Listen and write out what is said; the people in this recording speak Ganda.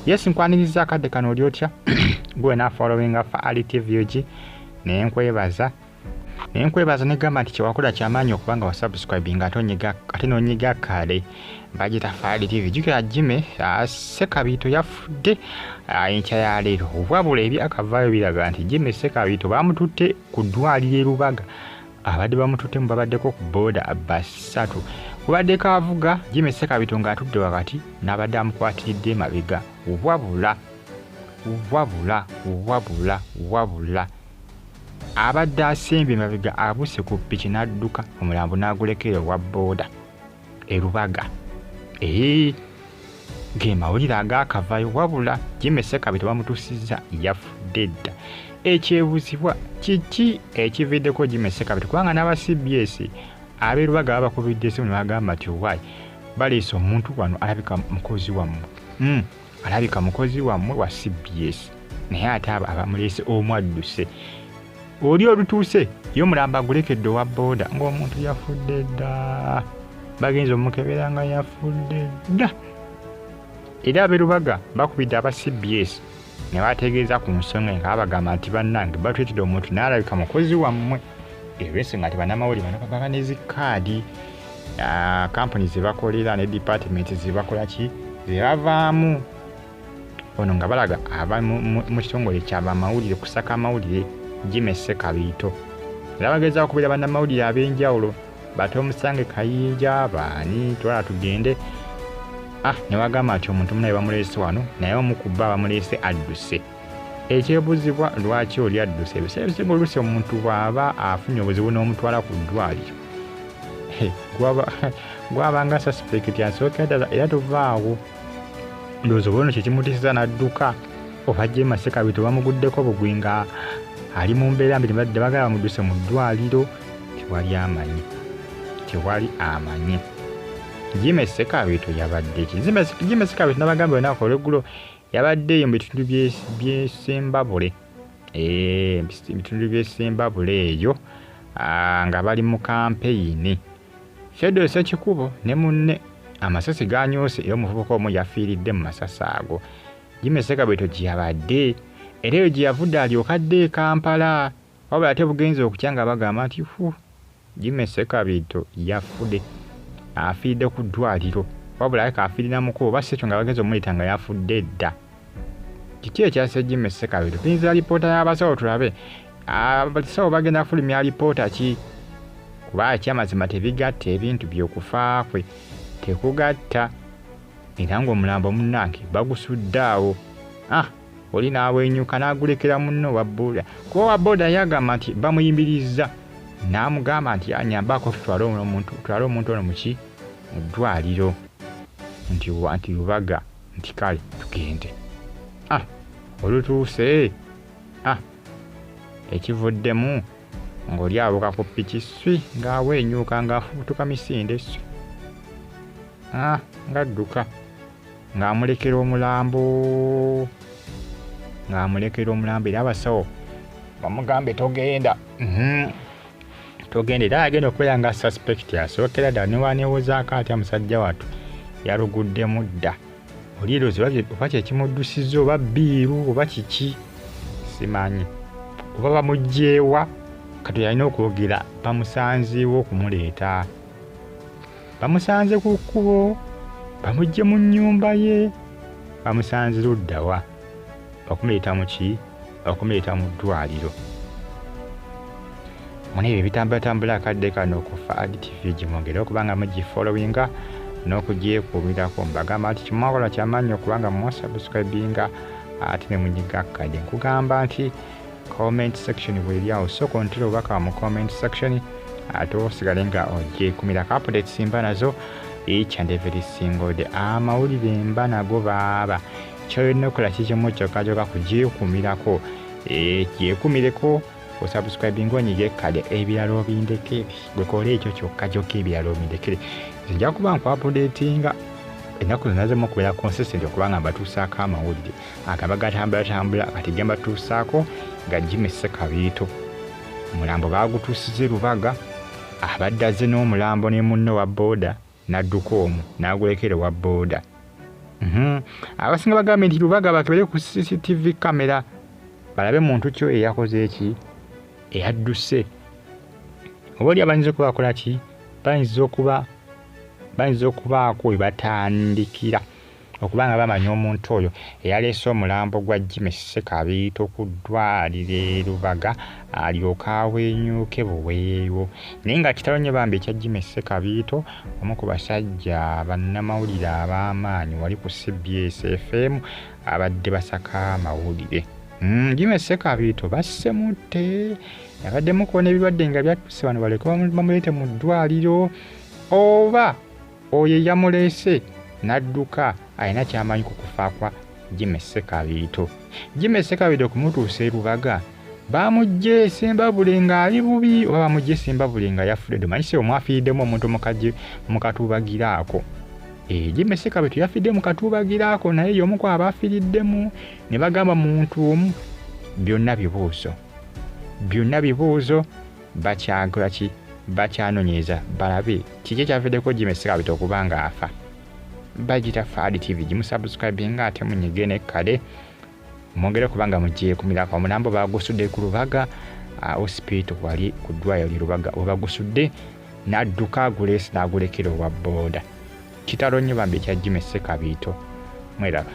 Yes, nkwaniriza akadde kano oli otya? Gwe na following fa Ali TV ogi nenkwebaza ne gamba nti kyewakola kyamaanyi okuba nga wasubscribinga ate n'onyiga kale bagita fa Ali TV. Jukira Jimmy Ssekabito yafudde enkya ya leero. Wabula ebyakavaayo biraga nti Jimmy Ssekabito bamututte ku ddwaliro e Lubaga. Abadde bamututte mu babaddeko ku booda basatu. Kubadde kavuga Jimmy Ssekabito ng'atudde wakati n'abadde amukwatiridde mabega. Wabula abadde asembye mabega abuse ku ppiki n'adduka omulambo n'agulekera wa booda e Lubaga. Ge mawulire agaakavaayo. Wabula Jimmy Ssekabito bamutuusizza yafudde dda. Ekyebuzibwa kiki ekividdeko Jimmy Ssekabito? Kubanga n'aba CBS ab'e Lubaga babakubidde essimu ne bagamba nti wayi baleese omuntu wano alabika mukozi wammwe wa CBS, naye ate abamuleese omu adduse. Oli olutuuse ye omulamba agulekedde owa booda ng'omuntu yafudde dda. Bagenza omukebera nga yafudde dda. Era ab'e Lubaga bakubidde aba CBS ne bategeeza ku nsonga nga bagamba nti bannange batwetedde omuntu n'alabika mukozi wammwe. Ebyensi nga tebannamawulire bano baba ne zikaadi kampuni ze bakolera ne department ze bakola ki ze bavaamu. Ono nga balaga aba mu kitongole ky'abamawulire kusaka amawulire Jimmy Ssekabito. Era bagezaako okubeera bannamawulire ab'enjawulo bate omusange Kayinja baani twala tugende. Ne bagamba nti omuntu munaye bamuleese wano naye omukubba bamuleese adduse. Ekyebuzibwa lwaki oli adduse? Ebiseera ebisinga oluusi omuntu bw'aba afunye obuzibu n'omutwala ku ddwaliro gwabanga suspect asooka ddala era tovaawo. Ndowooza oba ono kyekimutiisiza n'adduka oba Jimmy Ssekabito bamuguddeko bugwi nga ali mu mbeera mbi badde bagala bamudduse mu ddwaliro. Tewali amanyi. Jimmy Ssekabito yabadde ki? Jimmy Ssekabito n'abagamba olunaku olw'eggulo yabaddeyo mu bitundu by'Essembabule. Ebitundu by'Essembabule eyo nga bali mu kampeyini. Federo Ssekikubo ne munne amasasi ganyoose era omuvubuka omu yafiiridde mu masasi ago. Jimmy Ssekabito gye yabadde era eyo gye yavudde alyoka adde e Kampala. Wabula ate bugenzi okutya nga bagamba nti Jimmy Ssekabito yafudde afiiridde ku ddwaliro. Wabula aleka afiirira mukubo oba si ekyo nga bagenzi omuyita nga yafudde dda. Kiki ekyase Jimmy Ssekabito? Tuyinza alipoota y'abasawo tulabe. Abasawo bagenda kufulumya alipoota ki? Kuba ekyamazima tebigatta ebintu by'okufa kwe tekugatta. Era ng'omulambo munnange bagusudde awo. Oli n'abwenyuka n'agulekera munno wa booda. Kuba wa booda yagamba nti bamuyimbirizza n'amugamba nti anyambako tutwale omuntu ono muki mu ddwaliro nti Lubaga nti kale tugende. Olutuuse ekivuddemu ng'oli abuuka ku ppiki ng'awenyuka ng'afubutuka misinde ng'adduka ng'amulekera omulambo era abasawo bamugambe togenda. Togenda era agenda okubeera nga suspect asookera ddala newaneewozaako atya musajja wattu yaluguddemu dda. Oliroozi oba kyekimuddusiza oba bbiiru oba kiki simanyi, oba bamuggyeewa kati yalina okwogera bamusanzeewo okumuleeta. Bamusanze ku kkubo, bamuggye mu nnyumba ye, bamusanze luddawa, bakumuleeta mu ki? Bakumuleeta mu ddwaliro. Muneebyo ebitambulatambula akadde kano ku FAD TV gimwongere okubanga mugifollowinga n'okugyekuumirako. Mbagamba nti kimwakola kyamaanyi okubanga mwasubscribinga ate ne munyiga kade. Nkugamba nti comment section bw'eri awo sooka ontera obubaka mu comment section ate osigale nga ogyekuumirako. Updates mba nazo each and every single day. Amawulire mba nago baaba kyolina okukola kikimu kyokka kugyekuumirako. Gyekuumireko osubscribing onyige kade ebirala obindekere. Gwekola ekyo kyokka ebirala obindekere. Nja kuba nkwapudetinga ennaku zonna zemu okubeera consistent okubanga mbatuusaako amawulire agaba gatambulatambula kati ge mbatuusaako ga Jimmy Ssekabito. Omulambo baagutuusize Lubaga, abadde azze n'omulambo ne munno wa booda n'adduka omwo n'agulekera wa booda. Abasinga bagambye nti Lubaga bakebere ku CCTV kamera balabe muntu kyo eyakoze eki eyadduse. Oba oli abayinza okuba bakola ki? Bayinza okubaako we batandikira okubanga bamanya omuntu oyo eyaleese omulambo gwa Jimmy Ssekabiito ku ddwaliro e Lubaga alyoka awenyuuke buweewo. Naye nga kitalo nnyo bambi ekya Jimmy Ssekabiito omu ku basajja bannamawulire ab'amaanyi wali ku CBS FM abadde basaka amawulire. Jimmy Ssekabiito bassemutte yabaddemu kuwona ebirwadde nga byattuse bano baleke bamuleete mu ddwaliro oba oyo yamuleese n'adduka alina kyamanyi ku kufa kwa Jimmy Ssekabiito. Jimmy Ssekabiito kumutuusa e Lubaga bamugye Sembabule ng'ali bubi oba bamugye Sembabule nga yafudde. Manyise omwafiiriddemu omuntu mu Katuubagiraako. Jimmy Ssekabiito yafidde mu Katuubagiraako naye y'omu ku abaafiiriddemu ne bagamba muntu omu. Byonna bibuuzo bakyakola ki? Bakyanonyeza balabe kiki ekyaviddeko Jimmy Ssekabiito okuba nga afa. Bagita Fadi TV gimusubscribe nga ate munyige nekkale mwongere kubanga mugiye kumirako. Omulambo bagusudde ku Lubaga hospital wali ku ddwaliro Lubaga we bagusudde n'adduka aguleesi n'agulekera owa booda. Kitalo nnyo bambi ekya Jimmy Ssekabiito. Mweraba.